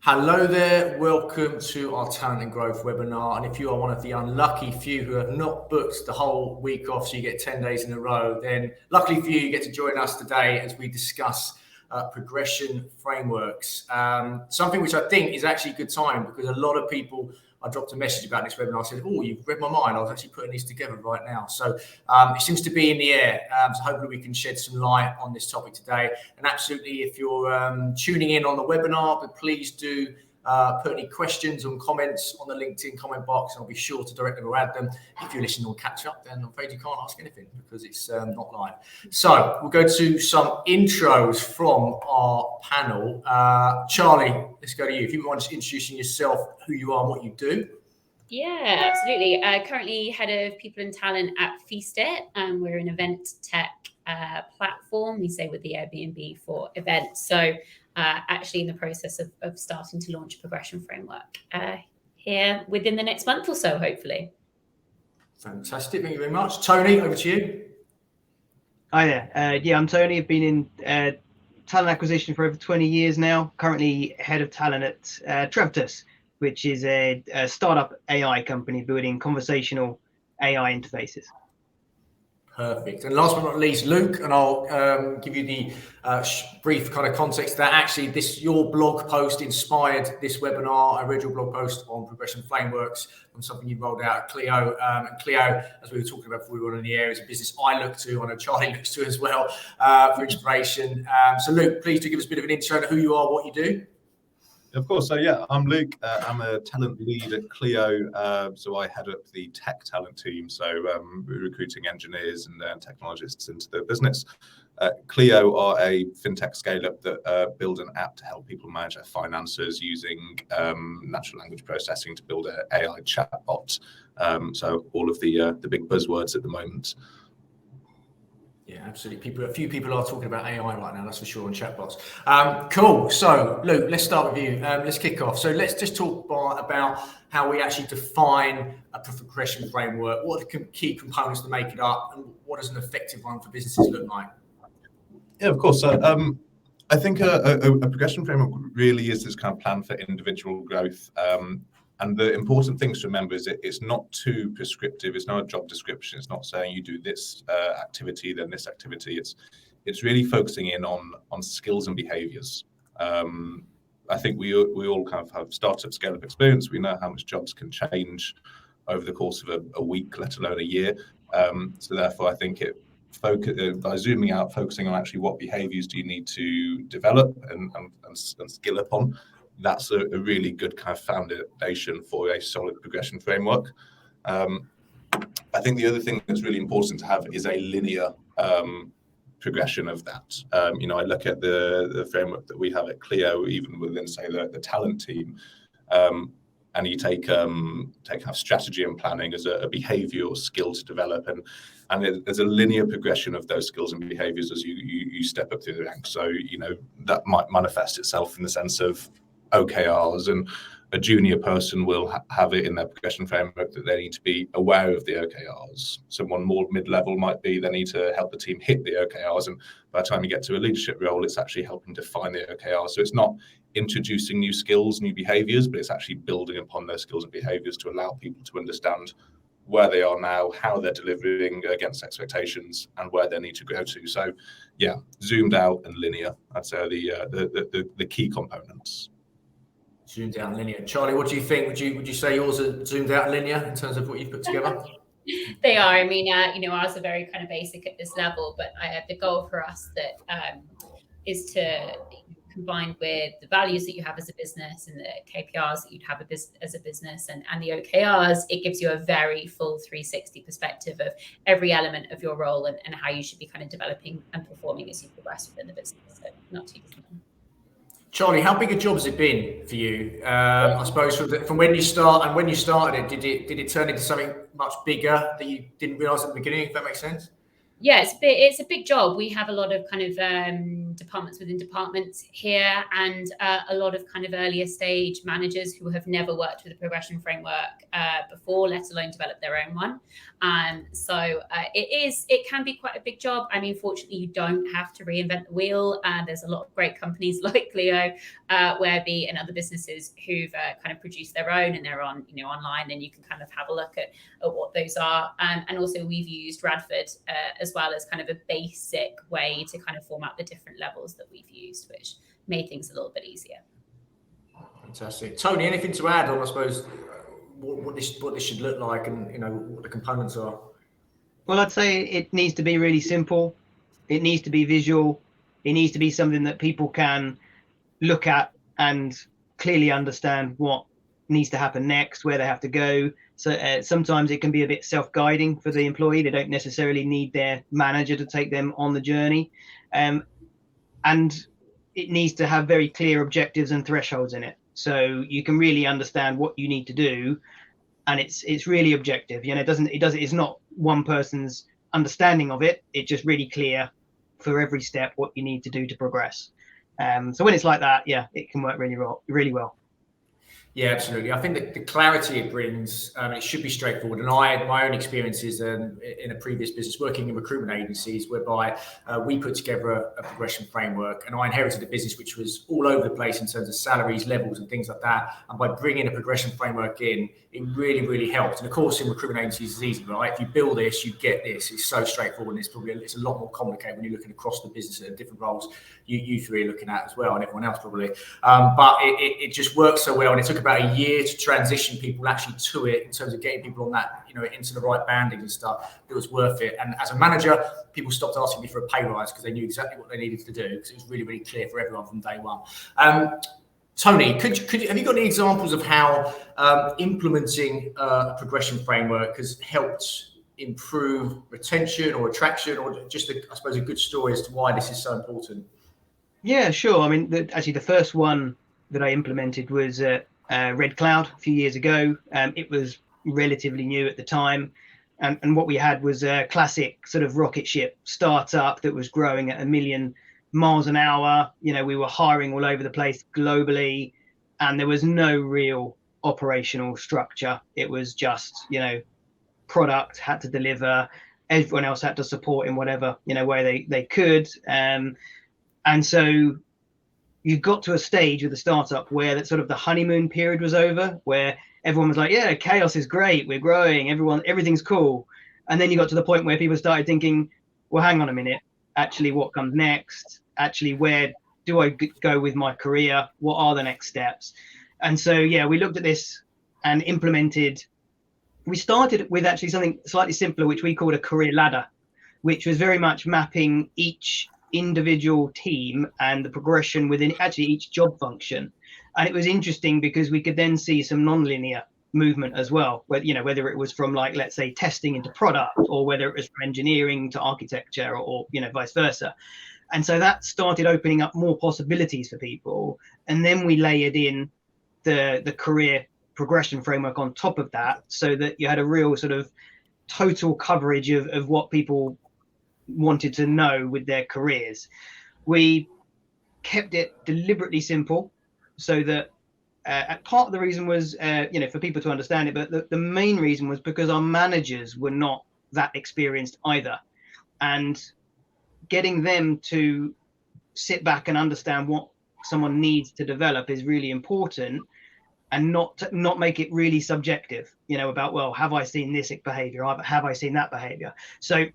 Hello there, welcome to our Talent and Growth webinar. And if you are one of the unlucky few who have not booked the whole week off, so you get 10 days in a row, then luckily for you, you get to join us today as we discuss progression frameworks. Something which I think is actually a good time because a lot of people, I dropped a message about this webinar. I said, oh, you've read my mind. I was actually putting these together right now. So it seems to be in the air. So hopefully we can shed some light on this topic today. And absolutely, if you're tuning in on the webinar, but please do put any questions or comments on the LinkedIn comment box. I'll be sure to direct them or add them. If you're listening on catch up, then I'm afraid you can't ask anything because it's not live. So we'll go to some intros from our panel. Charlie, let's go to you. If you want to introducing yourself, who you are and what you do. Yeah, absolutely. Currently head of people and talent at Feastit. We're an event tech platform. We say with the Airbnb for events. So actually in the process of starting to launch a progression framework here within the next month or so, hopefully. Fantastic. Thank you very much. Tony, over to you. Hi there. I'm Tony. I've been in talent acquisition for over 20 years now. Currently head of talent at Trevitus, which is a startup AI company building conversational AI interfaces. Perfect. And last but not least, Luke, and I'll give you the brief kind of context that actually your blog post inspired this webinar. I read your blog post on progression frameworks from something you rolled out at Clio. And Clio, as we were talking about before we were on the air, is a business I look to, I know Charlie looks to as well, for inspiration. So Luke, please do give us a bit of an intro to who you are, what you do. Of course. So I'm Luke. I'm a talent lead at Clio. So I head up the tech talent team. So we're recruiting engineers and technologists into the business. Clio are a fintech scale-up that build an app to help people manage their finances using natural language processing to build an AI chatbot. So all of the big buzzwords at the moment. Yeah, absolutely. A few people are talking about AI right now, that's for sure, on chatbots. Cool. So, Luke, let's start with you. Let's kick off. So let's just talk about how we actually define a progression framework. What are the key components to make it up, and what does an effective one for businesses look like? Yeah, of course. I think a progression framework really is this kind of plan for individual growth. And the important things to remember is it's not too prescriptive. It's not a job description. It's not saying you do this activity, then this activity. It's really focusing in on skills and behaviors. I think we all kind of have startup scale-up experience. We know how much jobs can change over the course of a week, let alone a year. So therefore, I think by zooming out, focusing on actually what behaviors do you need to develop and skill up on. That's a really good kind of foundation for a solid progression framework. I think the other thing that's really important to have is a linear progression of that. I look at the framework that we have at Clio, even within, say, the talent team, and you take strategy and planning as a behavioural skill to develop, and there's a linear progression of those skills and behaviours as you step up through the ranks. So that might manifest itself in the sense of OKRs, and a junior person will have it in their progression framework that they need to be aware of the OKRs. Someone more mid-level might be they need to help the team hit the OKRs, and by the time you get to a leadership role, it's actually helping define the OKRs. So it's not introducing new skills, new behaviours, but it's actually building upon those skills and behaviours to allow people to understand where they are now, how they're delivering against expectations, and where they need to go to. So yeah, zoomed out and linear, I'd say the key components. Zoomed out and linear. Charlie, what do you think? Would you say yours are zoomed out and linear in terms of what you've put together? They are. I mean, ours are very kind of basic at this level, but the goal for us that is to combine with the values that you have as a business and the KPIs that you'd have as a business and the OKRs, it gives you a very full 360 perspective of every element of your role and how you should be kind of developing and performing as you progress within the business. So not too different. Charlie, how big a job has it been for you? I suppose from when you started it, did it turn into something much bigger that you didn't realise at the beginning, if that makes sense? Yeah, it's a big job. We have a lot of kind of departments within departments here, and a lot of kind of earlier stage managers who have never worked with a progression framework before, let alone develop their own one. So it can be quite a big job. I mean, fortunately, you don't have to reinvent the wheel. There's a lot of great companies like Clio, Webby, and other businesses who've kind of produced their own, and they're on online, and you can kind of have a look at what those are. And also we've used Radford as well as kind of a basic way to kind of format the different levels that we've used, which made things a little bit easier. Fantastic. Tony, anything to add on, I suppose, what this should look like, and what the components are? Well, I'd say it needs to be really simple. It needs to be visual. It needs to be something that people can look at and clearly understand what needs to happen next, where they have to go. So sometimes it can be a bit self-guiding for the employee. They don't necessarily need their manager to take them on the journey. And it needs to have very clear objectives and thresholds in it. So you can really understand what you need to do. And it's really objective. It's not one person's understanding of it. It's just really clear for every step what you need to do to progress. So when it's like that, yeah, it can work really well. Yeah, absolutely. I think that the clarity it brings, it should be straightforward. And I had my own experiences in a previous business working in recruitment agencies, whereby we put together a progression framework, and I inherited a business which was all over the place in terms of salaries, levels, and things like that. And by bringing a progression framework in, it really, really helped. And of course, in recruitment agencies, it's easy, right? If you build this, you get this. It's so straightforward, and it's a lot more complicated when you're looking across the business at different roles you three are looking at as well, and everyone else probably. But it just works so well, and it took about a year to transition people actually to it in terms of getting people on that, into the right banding and stuff. It was worth it. And as a manager, people stopped asking me for a pay rise because they knew exactly what they needed to do, because it was really, really clear for everyone from day one. Tony, have you got any examples of how implementing a progression framework has helped improve retention or attraction, or just, I suppose, a good story as to why this is so important? Yeah, sure. I mean, actually, the first one that I implemented was Red Cloud a few years ago. It was relatively new at the time. And what we had was a classic sort of rocket ship startup that was growing at 1 million miles an hour. We were hiring all over the place globally, and there was no real operational structure. It was just, product had to deliver. Everyone else had to support in whatever, way they could. And so you got to a stage with the startup where that sort of the honeymoon period was over, where everyone was like, yeah, chaos is great, we're growing, everything's cool. And then you got to the point where people started thinking, well, hang on a minute, actually, what comes next? Actually, where do I go with my career? What are the next steps? And so, yeah, we looked at this and implemented. We started with actually something slightly simpler, which we called a career ladder, which was very much mapping each individual team and the progression within actually each job function. And it was interesting because we could then see some non-linear movement as well, whether it was from, like, let's say, testing into product, or whether it was from engineering to architecture, or vice versa. And so that started opening up more possibilities for people. And then we layered in the career progression framework on top of that, so that you had a real sort of total coverage of what people wanted to know with their careers. We kept it deliberately simple, so that part of the reason was for people to understand it, but the main reason was because our managers were not that experienced either, and getting them to sit back and understand what someone needs to develop is really important, and not make it really subjective, about, well, have I seen this behavior, have I seen that behavior? So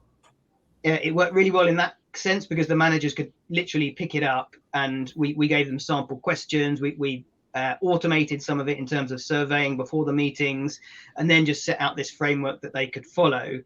it worked really well in that sense, because the managers could literally pick it up, and we gave them sample questions. We automated some of it in terms of surveying before the meetings, and then just set out this framework that they could follow.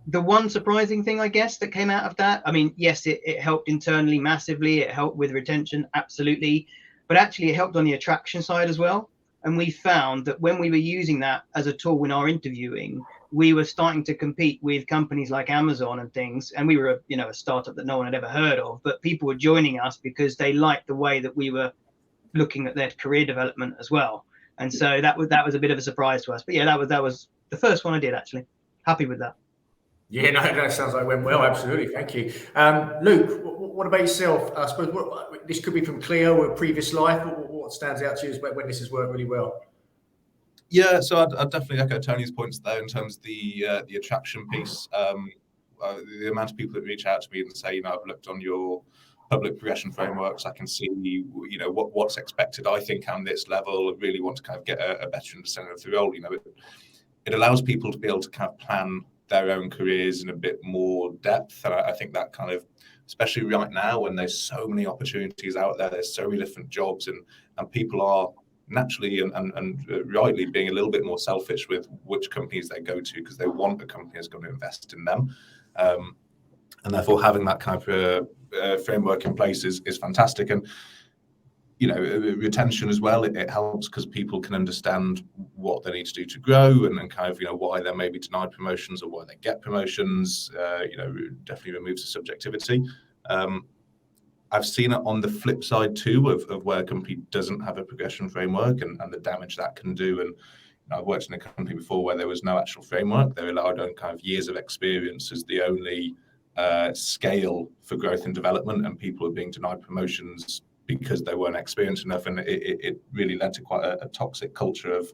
The one surprising thing, I guess, that came out of that, I mean, yes, it helped internally massively. It helped with retention, absolutely. But actually it helped on the attraction side as well. And we found that when we were using that as a tool in our interviewing, we were starting to compete with companies like Amazon and things. And we were, a startup that no one had ever heard of, but people were joining us because they liked the way that we were looking at their career development as well. And so that was a bit of a surprise to us. But yeah, that was the first one I did, actually. Happy with that. Yeah, no, sounds like it went well. Absolutely, thank you, Luke. What about yourself? I suppose this could be from Clio or previous life. What stands out to you is when this has worked really well? Yeah, so I'd definitely echo Tony's points there in terms of the attraction piece. The amount of people that reach out to me and say, I've looked on your public progression frameworks, I can see, what's expected. I think I'm this level. I really want to kind of get a better understanding of the role. It allows people to be able to kind of plan their own careers in a bit more depth. And I think that kind of, especially right now when there's so many opportunities out there, there's so many different jobs, and people are naturally and rightly being a little bit more selfish with which companies they go to because they want a company that's going to invest in them. And therefore having that kind of framework in place is fantastic. And retention as well, it helps because people can understand what they need to do to grow and kind of why they may be denied promotions or why they get promotions. Definitely removes the subjectivity. I've seen it on the flip side too of where a company doesn't have a progression framework and the damage that can do. And I've worked in a company before where there was no actual framework. They relied on kind of years of experience as the only scale for growth and development, and people were being denied promotions because they weren't experienced enough. And it really led to quite a toxic culture of,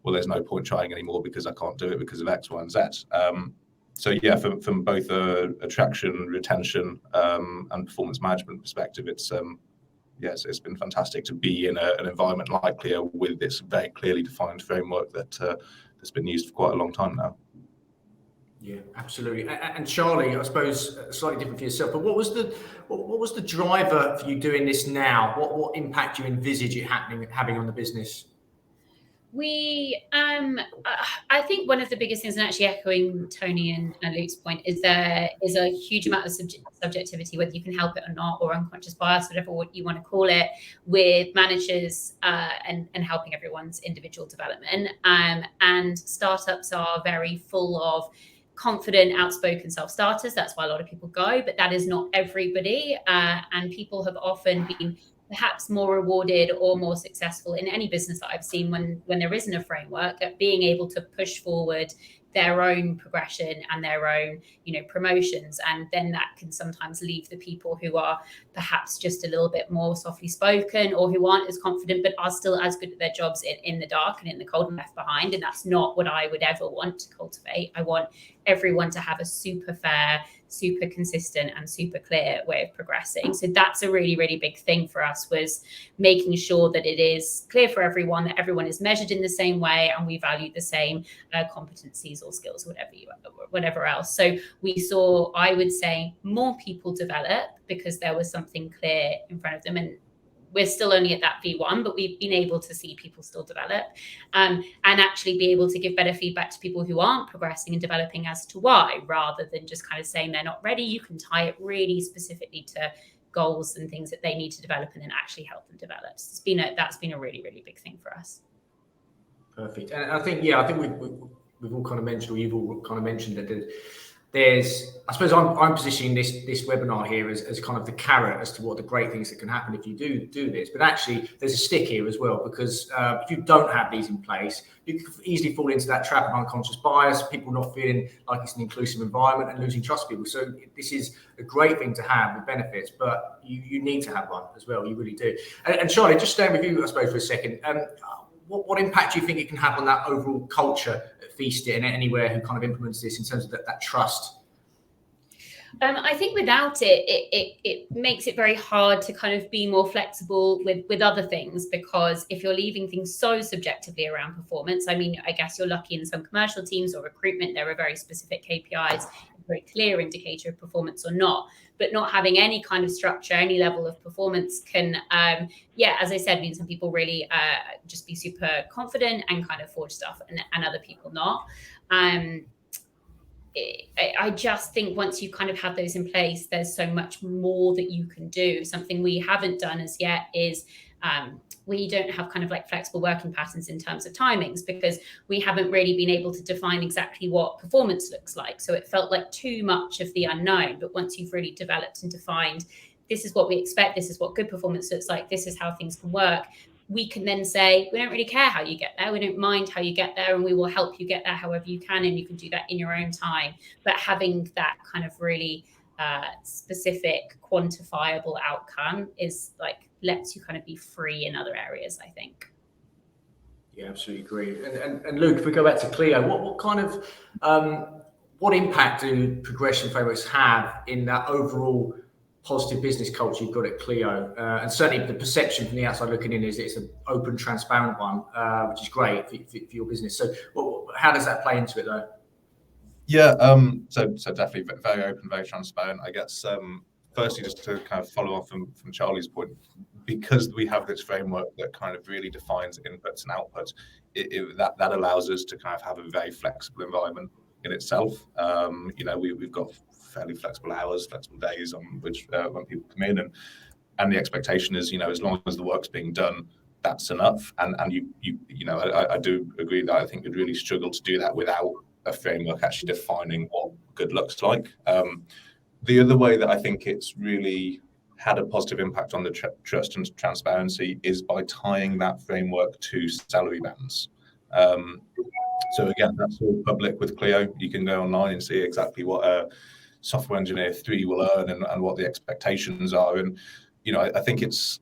well, there's no point trying anymore because I can't do it because of X, Y, and Z. So yeah, from both attraction, retention, and performance management perspective, it's been fantastic to be in an environment like Clio with this very clearly defined framework that's been used for quite a long time now. Yeah, absolutely. And Charlie, I suppose slightly different for yourself, but what was the driver for you doing this now? What impact do you envisage it having on the business? I think one of the biggest things, and actually echoing Tony and Luke's point, is there is a huge amount of subjectivity, whether you can help it or not, or unconscious bias, whatever you want to call it, with managers and helping everyone's individual development. And startups are very full of confident, outspoken self-starters. That's why a lot of people go, but that is not everybody. And people have often been perhaps more rewarded or more successful in any business that I've seen when there isn't a framework, at being able to push forward their own progression and their own, promotions. And then that can sometimes leave the people who are perhaps just a little bit more softly spoken or who aren't as confident, but are still as good at their jobs in the dark and in the cold and left behind. And that's not what I would ever want to cultivate. I want everyone to have a super fair, super consistent and super clear way of progressing. So that's a really, really big thing for us, was making sure that it is clear for everyone, that everyone is measured in the same way and we value the same competencies or skills, whatever else. So we saw, I would say, more people develop because there was something clear in front of them. And we're still only at that V1, but we've been able to see people still develop and actually be able to give better feedback to people who aren't progressing and developing as to why, rather than just kind of saying they're not ready. You can tie it really specifically to goals and things that they need to develop and then actually help them develop. That's been a really, really big thing for us. Perfect. And I think we've all kind of mentioned, or you've all kind of mentioned that there's, I suppose I'm positioning this webinar here as kind of the carrot as to what the great things that can happen if you do this. But actually, there's a stick here as well, because if you don't have these in place, you can easily fall into that trap of unconscious bias, people not feeling like it's an inclusive environment and losing trust people. So this is a great thing to have with benefits, but you need to have one as well. You really do. And Charlie, just staying with you, I suppose, for a second. What impact do you think it can have on that overall culture at Feast and anywhere who kind of implements this in terms of that trust? I think without it makes it very hard to kind of be more flexible with other things, because if you're leaving things so subjectively around performance, I mean, I guess you're lucky in some commercial teams or recruitment, there are very specific KPIs, a very clear indicator of performance or not. But not having any kind of structure, any level of performance can, as I said, mean some people really just be super confident and kind of forge stuff and other people not. I just think once you kind of have those in place, there's so much more that you can do. Something we haven't done as yet is we don't have kind of like flexible working patterns in terms of timings, because we haven't really been able to define exactly what performance looks like. So it felt like too much of the unknown. But once you've really developed and defined, this is what we expect, this is what good performance looks like, this is how things can work, we can then say, we don't really care how you get there. We don't mind how you get there, and we will help you get there however you can. And you can do that in your own time. But having that kind of really specific, quantifiable outcome is like lets you kind of be free in other areas, I think. Yeah, absolutely agree. And Luke, if we go back to Clio, what kind of what impact do progression frameworks have in that overall positive business culture you've got at Clio? And certainly the perception from the outside looking in is it's an open, transparent one, which is great for your business. So how does that play into it though? Yeah, so definitely very open, very transparent. I guess firstly, just to kind of follow on from Charlie's point, because we have this framework that kind of really defines inputs and outputs, that allows us to kind of have a very flexible environment in itself. We've got fairly flexible hours, flexible days on which when people come in, and the expectation is, as long as the work's being done, that's enough. And I do agree that I think we'd really struggle to do that without a framework actually defining what good looks like. The other way that I think it's really had a positive impact on the trust and transparency is by tying that framework to salary bands. So again, that's all public with Clio. You can go online and see exactly what a software engineer 3 will earn and what the expectations are. And, I think it's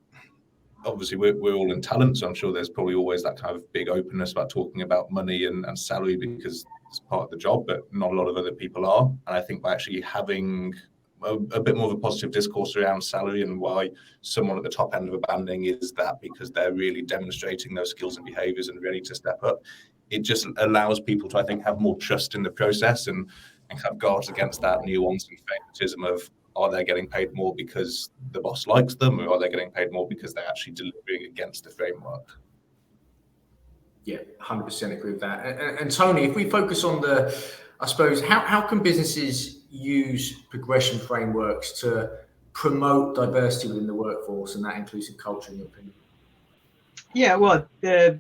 obviously we're all in talent, so I'm sure there's probably always that kind of big openness about talking about money and salary because it's part of the job, but not a lot of other people are. And I think by actually having a bit more of a positive discourse around salary and why someone at the top end of a banding is that because they're really demonstrating those skills and behaviors and ready to step up, it just allows people to, I think, have more trust in the process and kind of guards against that nuance and favoritism of, are they getting paid more because the boss likes them, or are they getting paid more because they're actually delivering against the framework? Yeah, 100% agree with that. And Tony, if we focus on I suppose, how can businesses use progression frameworks to promote diversity within the workforce and that inclusive culture, in your opinion? Yeah, well, the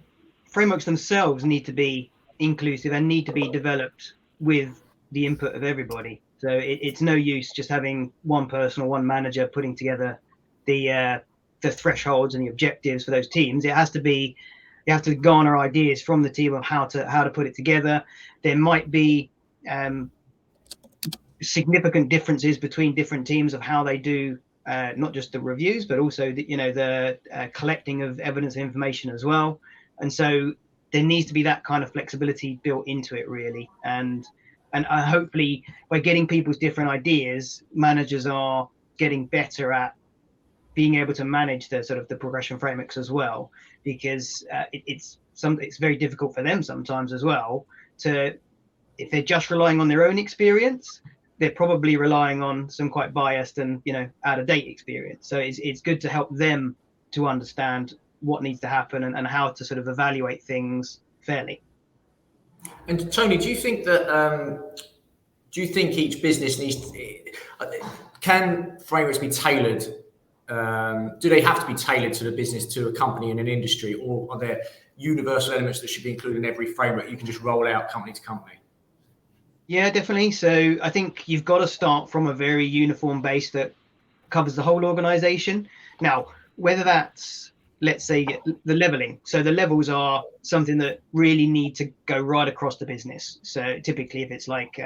frameworks themselves need to be inclusive and need to be developed with the input of everybody. So it's no use just having one person or one manager putting together the thresholds and the objectives for those teams. You have to garner ideas from the team of how to put it together. There might be significant differences between different teams of how they do not just the reviews, but also the collecting of evidence and information as well. And so there needs to be that kind of flexibility built into it, really. And hopefully by getting people's different ideas, managers are getting better at being able to manage the sort of the progression frameworks as well, because it's very difficult for them sometimes as well if they're just relying on their own experience, they're probably relying on some quite biased and out of date experience. So it's good to help them to understand what needs to happen and how to sort of evaluate things fairly. And Tony, do you think that each business can frameworks be tailored? Do they have to be tailored to the business, to a company and an industry, or are there universal elements that should be included in every framework you can just roll out company to company? Yeah, definitely. So I think you've got to start from a very uniform base that covers the whole organization. Now, whether that's, let's say, the leveling. So the levels are something that really need to go right across the business. So typically if it's like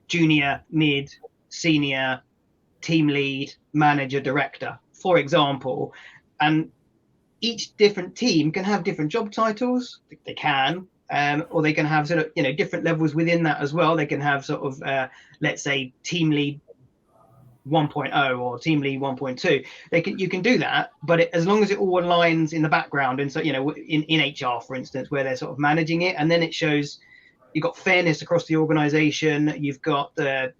junior, mid, senior, team lead, manager, director, for example, and each different team can have different job titles. They can. Or they can have sort of, different levels within that as well. They can have sort of, let's say, team lead 1.0 or team lead 1.2. You can do that, but as long as it all aligns in the background, and so in HR, for instance, where they're sort of managing it, and then it shows you've got fairness across the organization. You've got the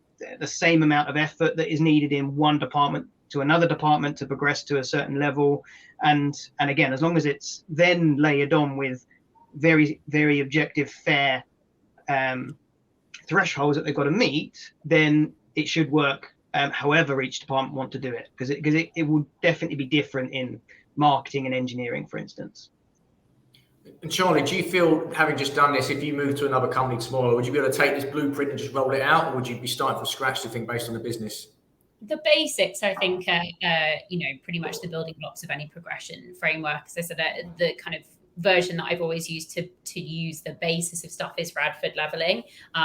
same amount of effort that is needed in one department to another department to progress to a certain level, and again, as long as it's then layered on with very, very objective, fair thresholds that they've got to meet, then it should work however each department want to do it, because it will definitely be different in marketing and engineering, for instance. And Charlie, do you feel, having just done this, if you move to another company tomorrow, would you be able to take this blueprint and just roll it out, or would you be starting from scratch to think based on the business? The basics, I think, pretty much the building blocks of any progression framework. So that the kind of version that I've always used to use the basis of stuff is Radford leveling,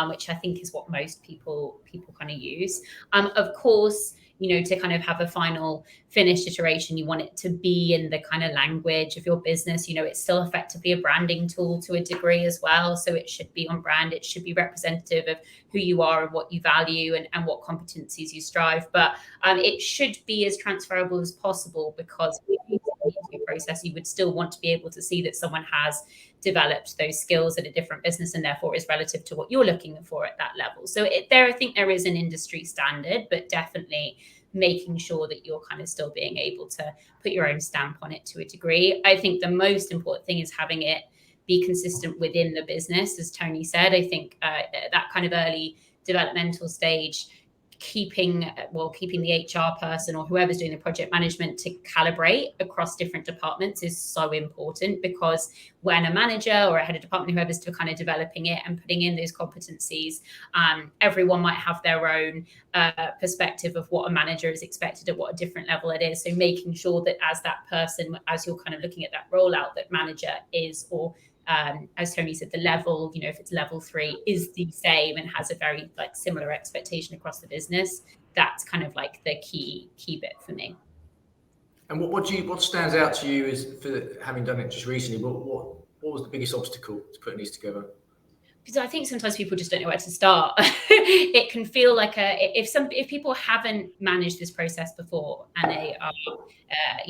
which I think is what most people kind of use. Of course, to kind of have a final finished iteration, you want it to be in the kind of language of your business. It's still effectively a branding tool to a degree as well. So it should be on brand. It should be representative of who you are and what you value and what competencies you strive. But it should be as transferable as possible, because if you into your process, you would still want to be able to see that someone has developed those skills in a different business and therefore is relative to what you're looking for at that level. So I think there is an industry standard, but definitely making sure that you're kind of still being able to put your own stamp on it to a degree. I think the most important thing is having it be consistent within the business, as Tony said. I think that kind of early developmental stage, keeping the HR person or whoever's doing the project management to calibrate across different departments is so important, because when a manager or a head of department, whoever's to kind of developing it and putting in those competencies, everyone might have their own perspective of what a manager is expected at what a different level it is. So making sure that as that person, as you're kind of looking at that rollout, that manager is, or as Tony said, the level, if it's level 3, is the same and has a very similar expectation across the business. That's kind of the key bit for me. And what stands out to you is, for having done it just recently, what was the biggest obstacle to putting these together? Because I think sometimes people just don't know where to start. It can feel like if people haven't managed this process before and they are,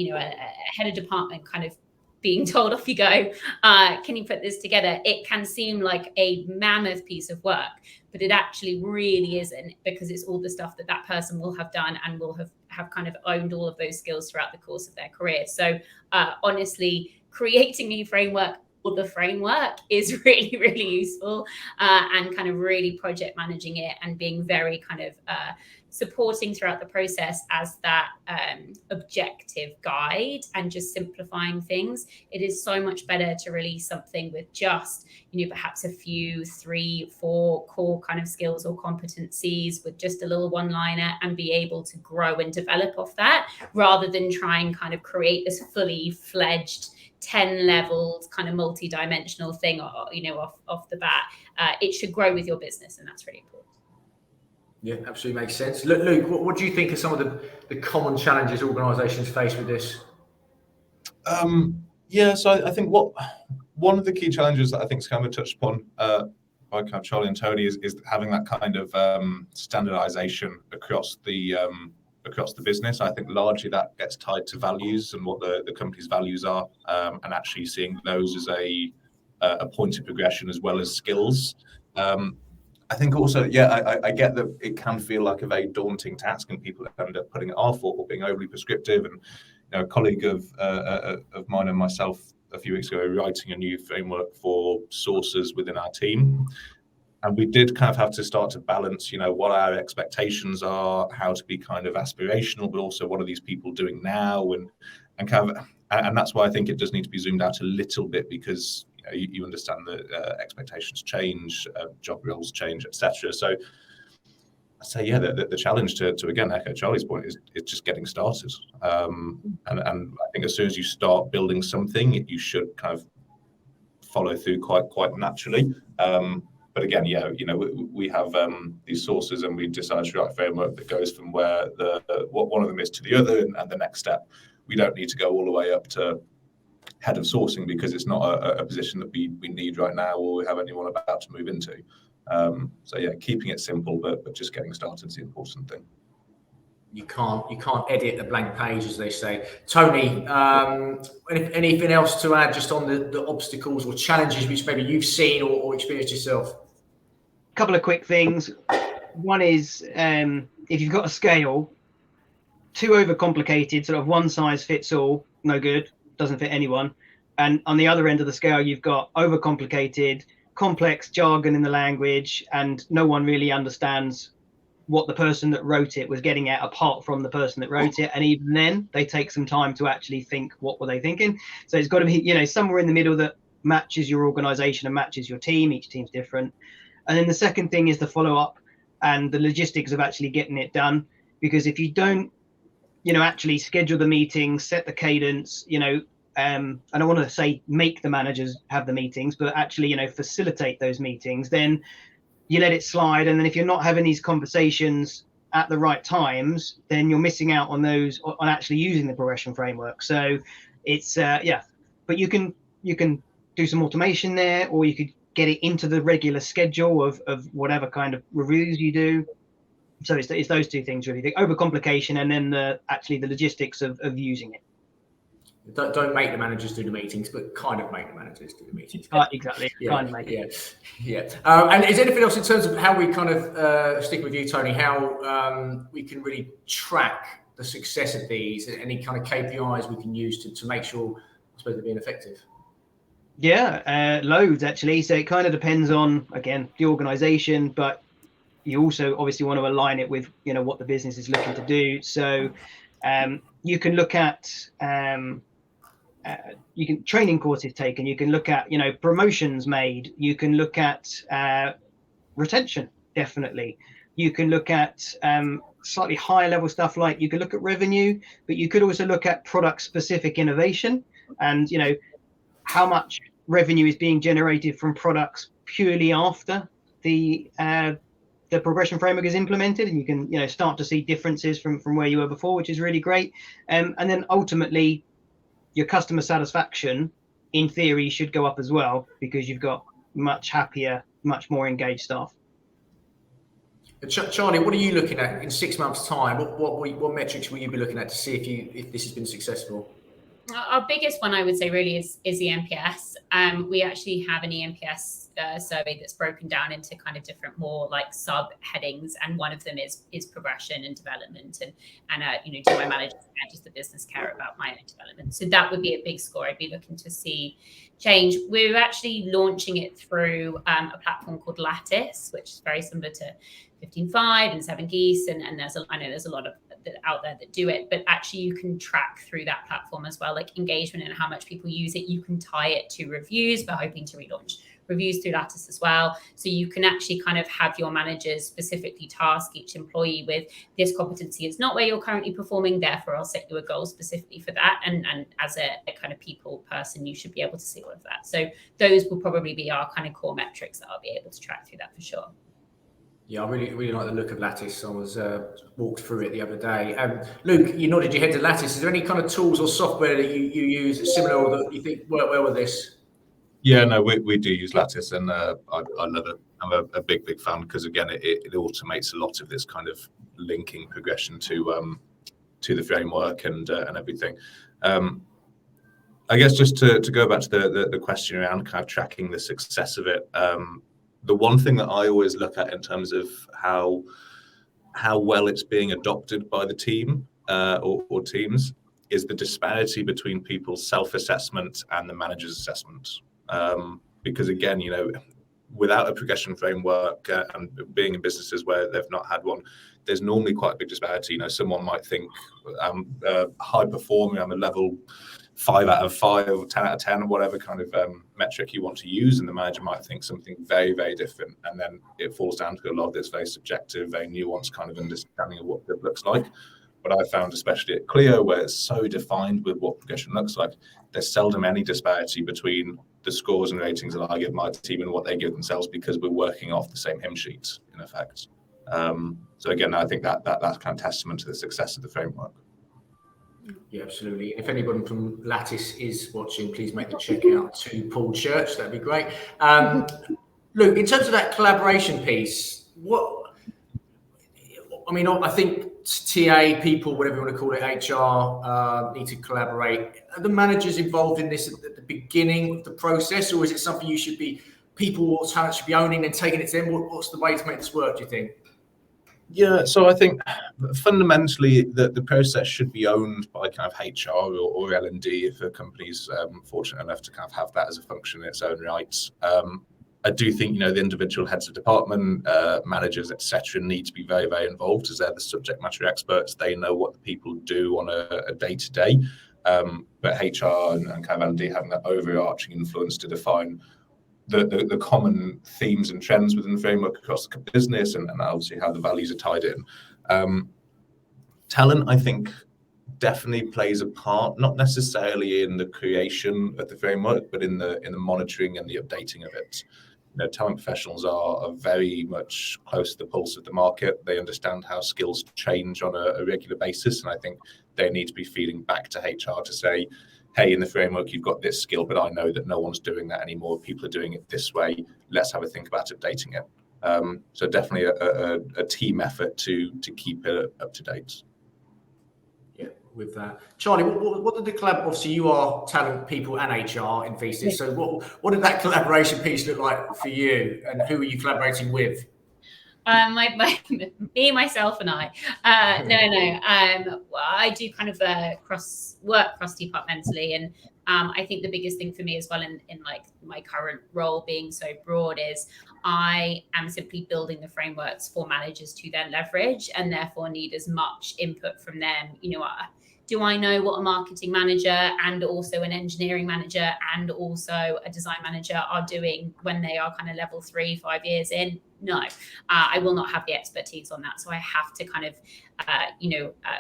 a head of department kind of being told, off you go, can you put this together? It can seem like a mammoth piece of work, but it actually really isn't, because it's all the stuff that person will have done and will have kind of owned all of those skills throughout the course of their career. So honestly, creating a framework or the framework is really, really useful, and kind of really project managing it and being very kind of supporting throughout the process as that objective guide and just simplifying things. It is so much better to release something with just, perhaps a few 3-4 core kind of skills or competencies with just a little one-liner, and be able to grow and develop off that, rather than try and kind of create this fully fledged 10 levels kind of multi-dimensional thing, off the bat. It should grow with your business, and that's really important. Yeah, absolutely makes sense. Luke, what do you think are some of the common challenges organisations face with this? So I think one of the key challenges that I think is kind of touched upon by kind of Charlie and Tony is having that kind of standardisation across the business. I think largely that gets tied to values and what the company's values are, and actually seeing those as a point of progression as well as skills. I think also, I get that it can feel like a very daunting task, and people end up putting it off or being overly prescriptive. And a colleague of mine and myself a few weeks ago were writing a new framework for sources within our team, and we did kind of have to start to balance, what our expectations are, how to be kind of aspirational, but also what are these people doing now, and kind of, and that's why I think it does need to be zoomed out a little bit, because you understand that expectations change, job roles change, etc. So I say, the challenge to again echo Charlie's point is just getting started. And I think as soon as you start building something, you should kind of follow through quite naturally. But again, we have these sources, and we decide to write a framework that goes from where what one of them is to the other, and the next step. We don't need to go all the way up to head of sourcing, because it's not a position that we need right now, or we have anyone about to move into. Keeping it simple, but just getting started is the important thing. You can't edit a blank page, as they say. Tony, anything else to add just on the obstacles or challenges which maybe you've seen or experienced yourself? A couple of quick things. One is, if you've got a scale, too overcomplicated, sort of one size fits all, no good, doesn't fit anyone. And on the other end of the scale, you've got overcomplicated, complex jargon in the language, and no one really understands what the person that wrote it was getting at, apart from the person that wrote it. And even then, they take some time to actually think, what were they thinking? So it's got to be, somewhere in the middle that matches your organization and matches your team. Each team's different. And then the second thing is the follow-up and the logistics of actually getting it done. because if you don't, actually schedule the meetings, set the cadence, I don't want to say make the managers have the meetings, but actually, facilitate those meetings, then you let it slide. And then if you're not having these conversations at the right times, then you're missing out on actually using the progression framework. So it's, but you can do some automation there, or you could get it into the regular schedule of whatever kind of reviews you do. So it's those two things really, the overcomplication and then the logistics of using it. Don't make the managers do the meetings, but kind of make the managers do the meetings. Exactly. Yeah, kind of make it. And is there anything else in terms of how we kind of stick with you, Tony? How we can really track the success of these? Any kind of KPIs we can use to make sure, I suppose, they're being effective? Yeah, loads actually. So it kind of depends on, again, the organisation, but you also obviously want to align it with what the business is looking to do. So you can look at you can training courses taken, you can look at promotions made, you can look at retention, definitely. You can look at slightly higher level stuff, like you can look at revenue, but you could also look at product specific innovation and how much revenue is being generated from products purely after the progression framework is implemented, and you can start to see differences from where you were before, which is really great. And then ultimately your customer satisfaction in theory should go up as well, because you've got much happier, much more engaged staff. Charlie, what are you looking at in 6 months' time? What metrics will you be looking at to see if this has been successful? Our biggest one, I would say, really is the NPS. We actually have an ENPS survey that's broken down into kind of different, more like sub headings, and one of them is progression and development, and do my managers and does the business care about my own development? So that would be a big score. I'd be looking to see change. We're actually launching it through a platform called Lattice, which is very similar to 15Five and 7Geese, and I know there's a lot of out there that do it, but actually you can track through that platform as well, like engagement and how much people use it. You can tie it to reviews. We're hoping to relaunch reviews through Lattice as well, so you can actually kind of have your managers specifically task each employee with, this competency is not where you're currently performing, therefore I'll set you a goal specifically for that, and as a kind of people person, you should be able to see all of that. So those will probably be our kind of core metrics that I'll be able to track through that for sure. Yeah, I really like the look of Lattice. I was walked through it the other day. Luke, you nodded your head to Lattice. Is there any kind of tools or software that you use that's similar, or that you think work well with this? Yeah, no, we do use Lattice, and I love it. I'm a big fan, because again, it automates a lot of this kind of linking progression to the framework and everything. I guess just to go back to the question around kind of tracking the success of it. The one thing that I always look at in terms of how well it's being adopted by the team or teams is the disparity between people's self-assessment and the manager's assessment. Because again, without a progression framework and being in businesses where they've not had one, there's normally quite a big disparity. Someone might think I'm high performing, I'm a level 5 out of 5 or 10 out of 10, or whatever kind of metric you want to use, and the manager might think something very, very different, and then it falls down to a lot of this very subjective, very nuanced kind of understanding of what good looks like. But I found, especially at Clio, where it's so defined with what progression looks like, there's seldom any disparity between the scores and ratings that I give my team and what they give themselves, because we're working off the same hymn sheets in effect. So again, I think that's kind of testament to the success of the framework. Yeah, absolutely. If anyone from Lattice is watching, please make the check out to Paul Church. That'd be great. Luke, in terms of that collaboration piece, I think TA people, whatever you want to call it, HR, need to collaborate. Are the managers involved in this at the beginning of the process, or is it something people or talent should be owning and taking it to them? What's the way to make this work, do you think? Yeah, so I think fundamentally the process should be owned by kind of HR or L&D if a company's fortunate enough to kind of have that as a function in its own right. I do think, the individual heads of department, managers, etc., need to be very, very involved, as they're the subject matter experts. They know what the people do on a day-to-day. But HR and kind of L&D having that overarching influence to define the common themes and trends within the framework across the business, and obviously how the values are tied in. talent, I think, definitely plays a part, not necessarily in the creation of the framework, but in the monitoring and the updating of it. Talent professionals are very much close to the pulse of the market. They understand how skills change on a regular basis, and I think they need to be feeding back to HR to say, hey, in the framework you've got this skill, but I know that no one's doing that anymore. People are doing it this way. Let's have a think about updating it. So definitely a team effort to keep it up to date. With that, Charlie, what did the collab? Obviously, you are talent, people, and HR in Feasted. So, what did that collaboration piece look like for you, and who were you collaborating with? Me, myself, and I. I do kind of work cross departmentally, and I think the biggest thing for me as well in like my current role being so broad is I am simply building the frameworks for managers to then leverage, and therefore need as much input from them. Do I know what a marketing manager and also an engineering manager and also a design manager are doing when they are kind of level 3, 5 years in? No, I will not have the expertise on that. So I have to kind of,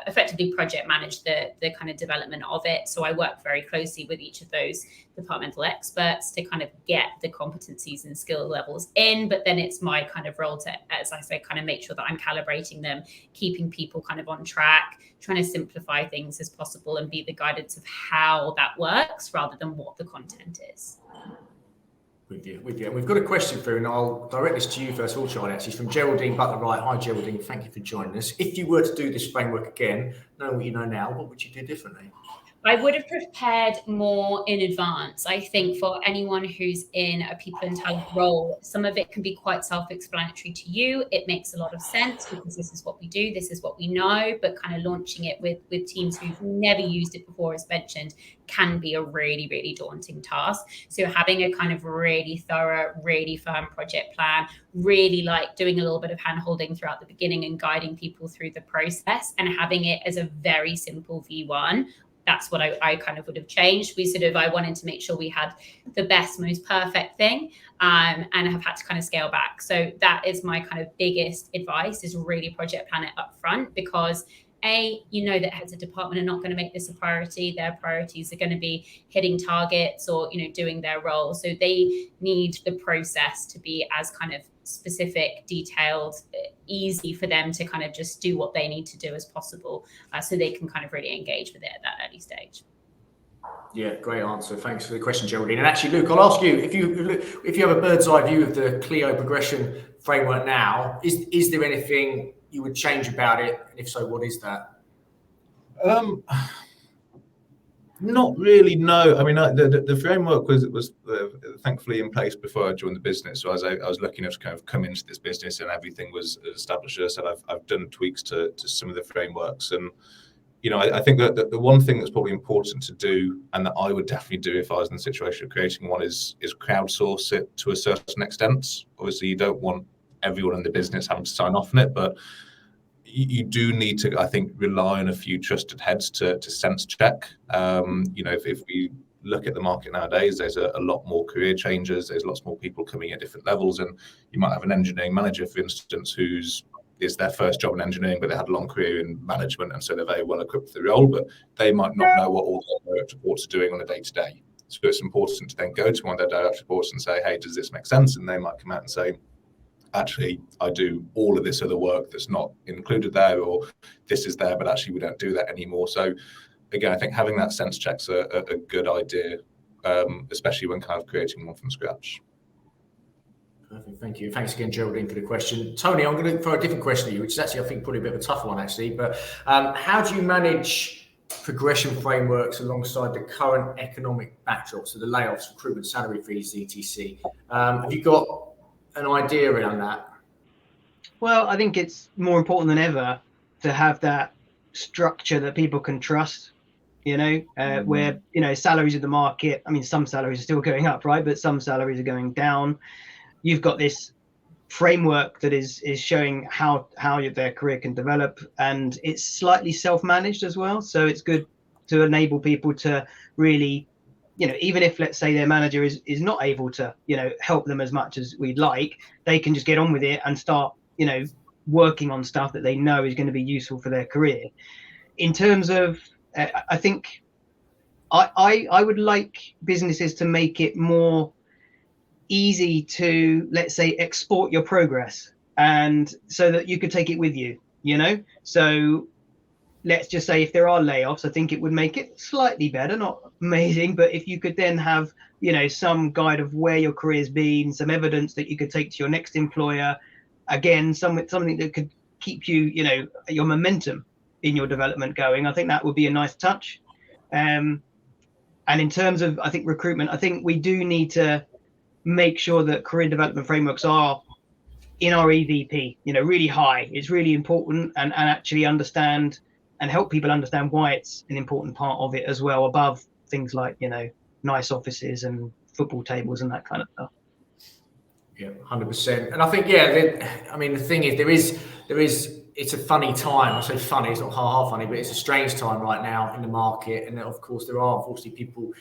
effectively project manage the kind of development of it. So I work very closely with each of those departmental experts to kind of get the competencies and skill levels in. But then it's my kind of role to, as I say, kind of make sure that I'm calibrating them, keeping people kind of on track, trying to simplify things as possible and be the guidance of how that works rather than what the content is. With you. And we've got a question through, and I'll direct this to you first of all, Charlie. Actually, it's from Geraldine Butler-Wright. Hi, Geraldine. Thank you for joining us. If you were to do this framework again, knowing what you know now, what would you do differently? I would have prepared more in advance. I think for anyone who's in a people and talent role, some of it can be quite self-explanatory to you. It makes a lot of sense because this is what we do, this is what we know, but kind of launching it with teams who've never used it before, as mentioned, can be a really, really daunting task. So having a kind of really thorough, really firm project plan, really like doing a little bit of hand-holding throughout the beginning and guiding people through the process and having it as a very simple V1, that's what I kind of would have changed. I wanted to make sure we had the best, most perfect thing, and have had to kind of scale back. So that is my kind of biggest advice, is really project plan it up front, because that heads of department are not going to make this a priority. Their priorities are going to be hitting targets or, doing their role. So they need the process to be as kind of specific, detailed, easy for them to kind of just do what they need to do as possible, so they can kind of really engage with it at that early stage. Yeah, great answer. Thanks for the question, Geraldine. And actually, Luke, I'll ask you, if you have a bird's eye view of the Clio progression framework now, is there anything you would change about it? And if so, what is that? Not really, no. I mean, the framework was thankfully in place before I joined the business. So as I was lucky enough to kind of come into this business and everything was established, as I said, I've done tweaks to some of the frameworks. And, I think that the one thing that's probably important to do, and that I would definitely do if I was in the situation of creating one, is crowdsource it to a certain extent. Obviously, you don't want everyone in the business having to sign off on it, but you do need to, I think, rely on a few trusted heads to sense check. If we look at the market nowadays, there's a lot more career changes. There's lots more people coming at different levels, and you might have an engineering manager, for instance, is their first job in engineering, but they had a long career in management, and so they're very well equipped for the role, but they might not know what all their direct reports are doing on a day-to-day. So it's important to then go to one of their direct reports and say, hey, does this make sense? And they might come out and say, actually, I do all of this other work that's not included there, or this is there, but actually we don't do that anymore. So again, I think having that sense check's a good idea, especially when kind of creating one from scratch. Perfect, thank you. Thanks again, Geraldine, for the question. Tony, I'm going to throw a different question at you, which is actually, I think, probably a bit of a tough one, actually. But how do you manage progression frameworks alongside the current economic backdrop, so the layoffs, recruitment, salary fees, etc.? Have you got an idea around that? Well, I think it's more important than ever to have that structure that people can trust, where, salaries in the market, I mean, some salaries are still going up, right? But some salaries are going down. You've got this framework that is showing how their career can develop, and it's slightly self-managed as well. So it's good to enable people to really, even if, let's say, their manager is not able to, help them as much as we'd like, they can just get on with it and start, working on stuff that they know is going to be useful for their career. In terms of, I think I would like businesses to make it more easy to, let's say, export your progress, and so that you could take it with you, So let's just say if there are layoffs, I think it would make it slightly better, not amazing, but if you could then have, some guide of where your career's been, some evidence that you could take to your next employer, again, something that could keep you, your momentum in your development going. I think that would be a nice touch. And in terms of, I think, recruitment, I think we do need to make sure that career development frameworks are in our EVP, really high. It's really important, and actually understand and help people understand why it's an important part of it as well, above things like, nice offices and football tables and that kind of stuff. Yeah, 100%. And I think, the thing is, there is, it's a funny time. I say funny, it's not half funny, but it's a strange time right now in the market. And of course, there are unfortunately people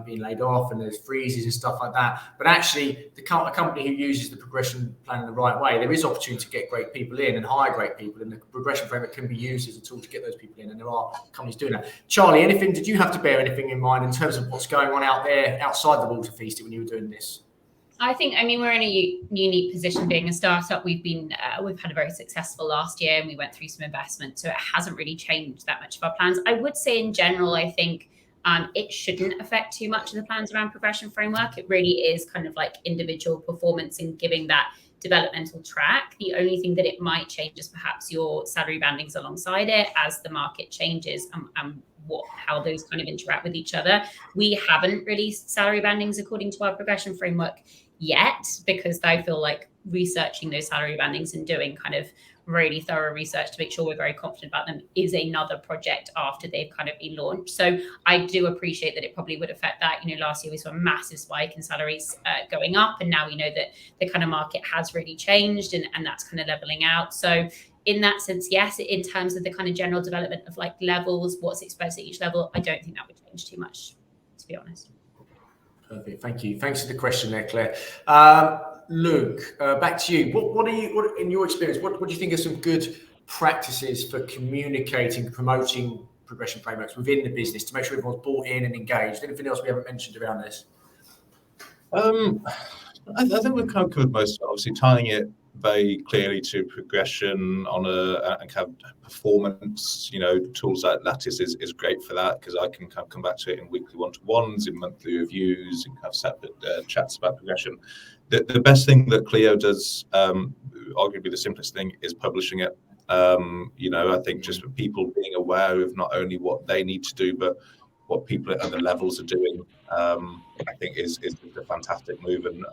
being laid off, and there's freezes and stuff like that. But actually, a company who uses the progression plan in the right way, there is opportunity to get great people in and hire great people. And the progression framework can be used as a tool to get those people in. And there are companies doing that. Charlie, did you have to bear anything in mind in terms of what's going on out there outside the walls of Feasty when you were doing this? I think, we're in a unique position being a startup. We've had a very successful last year, and we went through some investment, so it hasn't really changed that much of our plans. I would say in general, I think it shouldn't affect too much of the plans around progression framework. It really is kind of like individual performance and giving that developmental track. The only thing that it might change is perhaps your salary bandings alongside it as the market changes, and how those kind of interact with each other. We haven't released salary bandings according to our progression framework yet, because I feel like researching those salary bandings and doing kind of really thorough research to make sure we're very confident about them is another project after they've kind of been launched. So I do appreciate that it probably would affect that. Last year we saw a massive spike in salaries going up, and now we know that the kind of market has really changed, and that's kind of leveling out. So in that sense, yes, in terms of the kind of general development of like levels, what's expressed at each level, I don't think that would change too much, to be honest. Perfect. Thank you. Thanks for the question there, Claire. Luke, back to you. What in your experience, what do you think are some good practices for communicating, promoting progression frameworks within the business to make sure everyone's bought in and engaged? Anything else we haven't mentioned around this? I think we've kind of covered most of it. Obviously, tying it very clearly to progression on and kind of performance, tools like Lattice is great for that, because I can kind of come back to it in weekly one-to-ones, in monthly reviews, and kind of separate chats about progression. The best thing that Clio does, arguably the simplest thing, is publishing it. I think just for people being aware of not only what they need to do, but what people at other levels are doing, I think is a fantastic move, and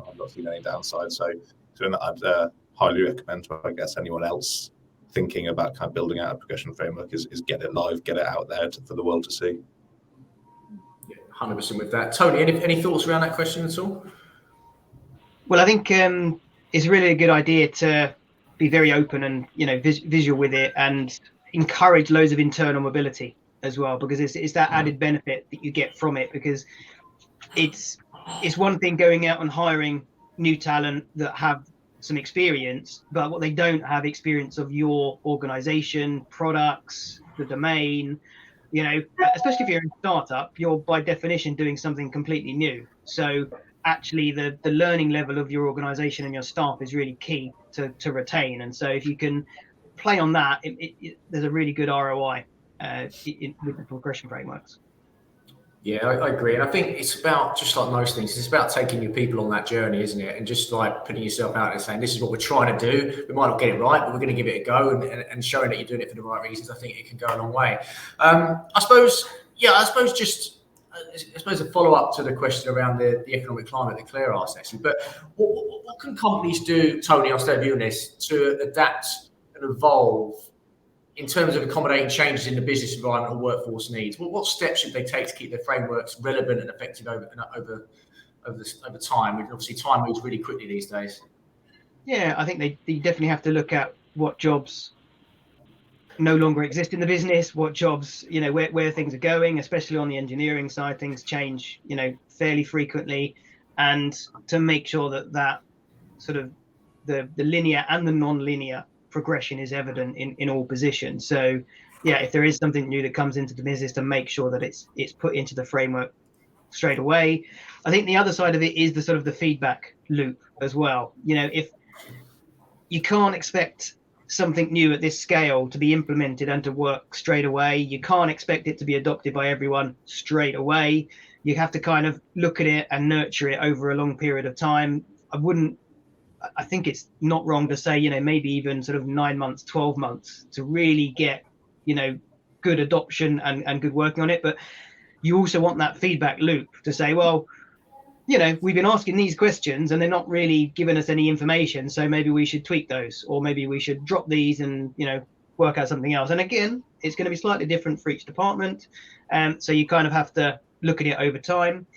I've not seen any downside. So doing that, I'd highly recommend to, I guess, anyone else thinking about kind of building out a progression framework is get it live, get it out there for the world to see. Yeah, 100% with that. Tony, any thoughts around that question at all? Well, I think it's really a good idea to be very open and visual with it, and encourage loads of internal mobility as well, because it's that added benefit that you get from it. Because it's one thing going out and hiring new talent that have some experience, but what they don't have experience of your organization, products, the domain, especially if you're in a startup, you're by definition doing something completely new. So actually the learning level of your organization and your staff is really key to retain. And so if you can play on that, there's a really good ROI with the progression frameworks. Yeah, I agree. And I think it's about, just like most things, it's about taking your people on that journey, isn't it? And just like putting yourself out and saying, this is what we're trying to do. We might not get it right, but we're going to give it a go, and showing that you're doing it for the right reasons. I think it can go a long way. I suppose a follow-up to the question around the economic climate that Claire asked, actually. But what can companies do, Tony, I'll stay with you on this, to adapt and evolve in terms of accommodating changes in the business environment or workforce needs? What steps should they take to keep their frameworks relevant and effective over time? Obviously, time moves really quickly these days. Yeah, I think they definitely have to look at what jobs no longer exist in the business, what jobs, where things are going, especially on the engineering side. Things change, fairly frequently, and to make sure that sort of the linear and the non-linear progression is evident in all positions. So yeah, if there is something new that comes into the business, to make sure that it's put into the framework straight away. I think the other side of it is the sort of the feedback loop as well. If you can't expect something new at this scale to be implemented and to work straight away, you can't expect it to be adopted by everyone straight away. You have to kind of look at it and nurture it over a long period of time. I think it's not wrong to say, maybe even sort of 9 months, 12 months to really get, good adoption and good working on it. But you also want that feedback loop to say, well, we've been asking these questions and they're not really giving us any information. So maybe we should tweak those, or maybe we should drop these and, work out something else. And again, it's going to be slightly different for each department. So you kind of have to look at it over time.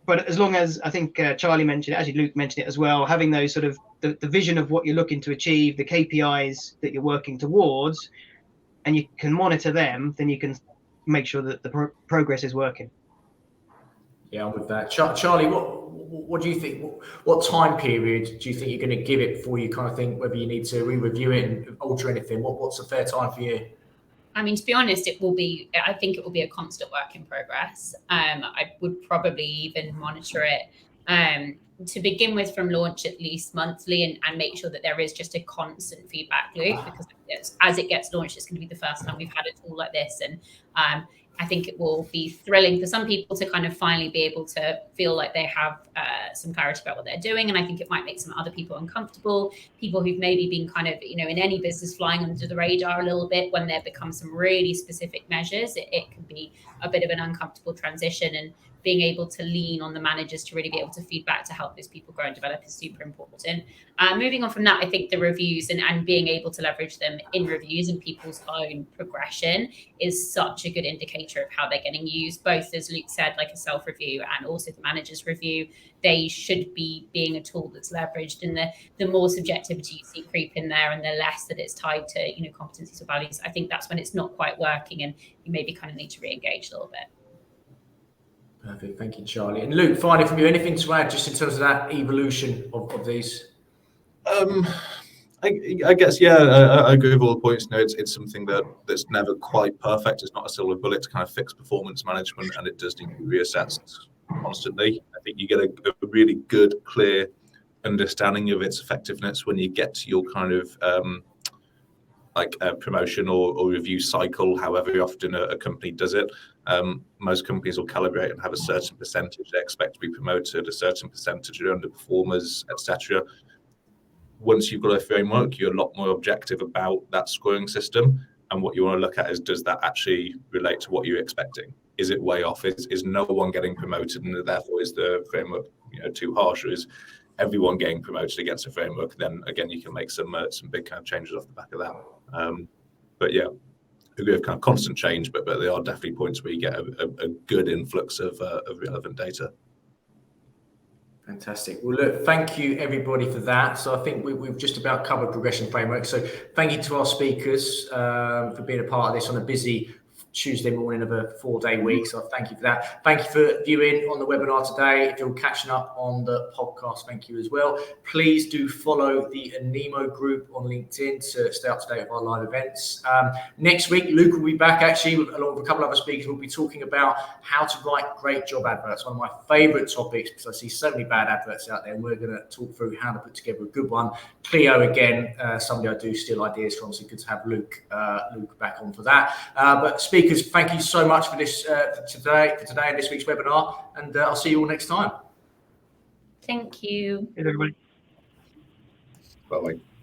But as long as, I think Charlie mentioned it, actually Luke mentioned it as well, having those sort of the vision of what you're looking to achieve, the KPIs that you're working towards, and you can monitor them, then you can make sure that the progress is working. Yeah, I'm with that. Charlie, what do you think? What time period do you think you're going to give it before you kind of think whether you need to re-review it and alter anything? What's a fair time for you? I mean, to be honest, I think it will be a constant work in progress. I would probably even monitor it to begin with from launch at least monthly, and make sure that there is just a constant feedback loop, because as it gets launched, it's going to be the first time we've had a tool like this. And I think it will be thrilling for some people to kind of finally be able to feel like they have some clarity about what they're doing. And I think it might make some other people uncomfortable, people who've maybe been kind of, in any business flying under the radar a little bit. When there become some really specific measures, it can be a bit of an uncomfortable transition, and being able to lean on the managers to really be able to feedback to help those people grow and develop is super important. Moving on from that, I think the reviews and being able to leverage them in reviews and people's own progression is such a good indicator of how they're getting used, both, as Luke said, like a self-review, and also the manager's review. They should be being a tool that's leveraged, and the more subjectivity you see creep in there, and the less that it's tied to, competencies or values, I think that's when it's not quite working, and you maybe kind of need to re-engage a little bit. Perfect. Thank you, Charlie. And Luke, finally from you, anything to add just in terms of that evolution of these? I guess, yeah, I agree with all the points. It's something that's never quite perfect. It's not a silver bullet to kind of fix performance management, and it does need to be reassessed constantly. I think you get a really good, clear understanding of its effectiveness when you get to your kind of promotion or review cycle, however often a company does it. Most companies will calibrate and have a certain percentage they expect to be promoted, a certain percentage of underperformers, etc. Once you've got a framework, you're a lot more objective about that scoring system. And what you want to look at is, does that actually relate to what you're expecting? Is it way off? Is no one getting promoted, and therefore is the framework too harsh? Or is everyone getting promoted against a framework? Then again, you can make some big kind of changes off the back of that. But yeah, a bit of kind of constant change, but there are definitely points where you get a good influx of relevant data. Fantastic. Well, look, thank you everybody for that. So I think we've just about covered progression framework. So thank you to our speakers for being a part of this on a busy Tuesday morning of a 4-day week. So thank you for that. Thank you for viewing on the webinar today. If you're catching up on the podcast, thank you as well. Please do follow the Anemo group on LinkedIn to stay up to date with our live events. Next week, Luke will be back actually, along with a couple of other speakers. We'll be talking about how to write great job adverts, one of my favorite topics, because I see so many bad adverts out there, and we're going to talk through how to put together a good one. Clio, again, somebody I do steal ideas from, so good to have Luke back on for that. But speakers, thank you so much for this for today and this week's webinar, and I'll see you all next time. Thank you. Hey, everybody. Bye-bye.